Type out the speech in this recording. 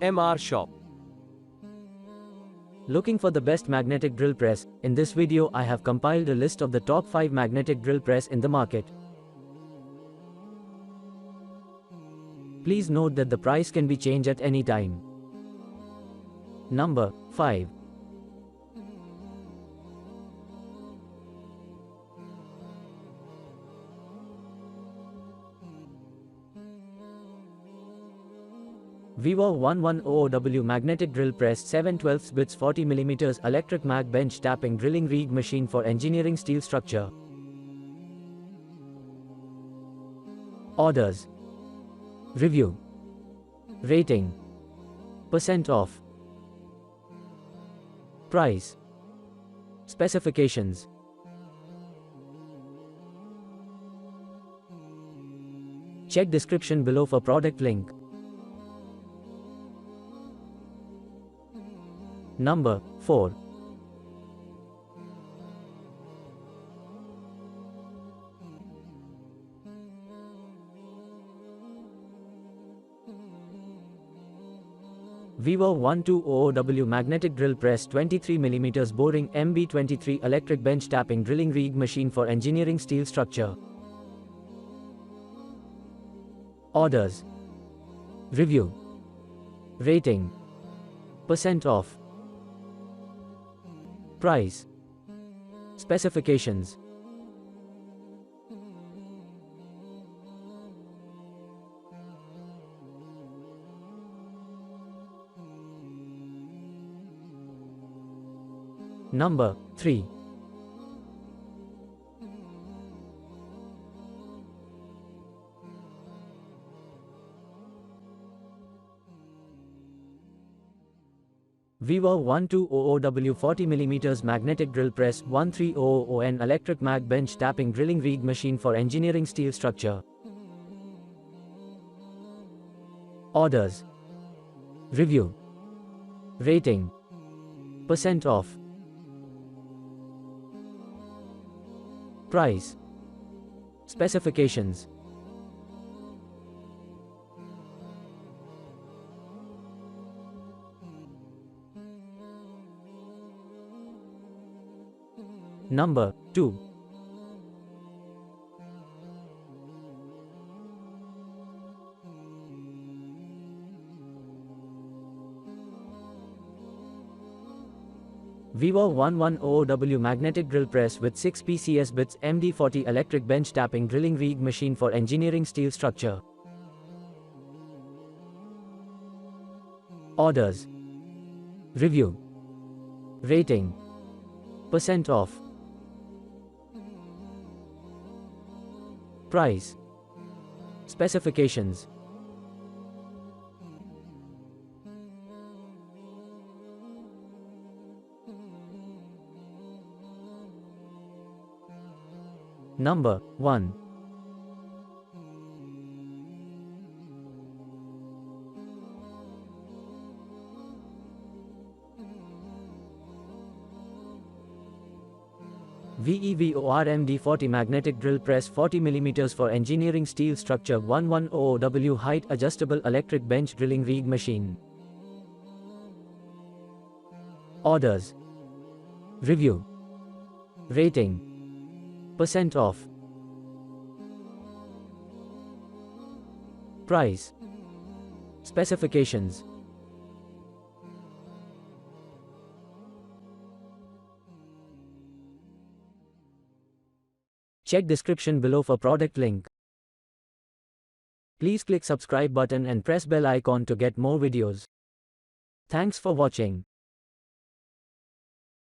MR Shop. Looking for the best magnetic drill press? In this video I have compiled a list of the top 5 magnetic drill press in the market. Please note that the price can be changed at any time. Number 5. VEVOR 110W Magnetic Drill Press 7/12 bits 40 mm Electric Mag Bench Tapping Drilling Rig Machine for Engineering Steel Structure. Orders. Review. Rating. Percent off. Price. Specifications. Check description below for product link. Number 4. VEVOR 120W Magnetic Drill Press 23 mm Boring MB23 Electric Bench Tapping Drilling Rig Machine for Engineering Steel Structure. Orders. Review. Rating. Percent off. Price. Specifications. Number 3. VEVOR 120W 40 mm Magnetic Drill Press 1300N Electric Mag Bench Tapping Drilling Rig Machine for Engineering Steel Structure. Orders. Review. Rating. Percent off. Price. Specifications. Number 2. VEVOR 110W Magnetic Drill Press with 6 PCS bits MD40 Electric Bench Tapping Drilling Rig Machine for Engineering Steel Structure. Orders. Review. Rating. Percent off. Price. Specifications. Number 1. VEVOR MD40 Magnetic Drill Press 40 mm for Engineering Steel Structure 110W Height Adjustable Electric Bench Drilling Rig Machine. Orders. Review. Rating. Percent off. Price. Specifications. Check description below for product link. Please click subscribe button and press bell icon to get more videos. Thanks for watching.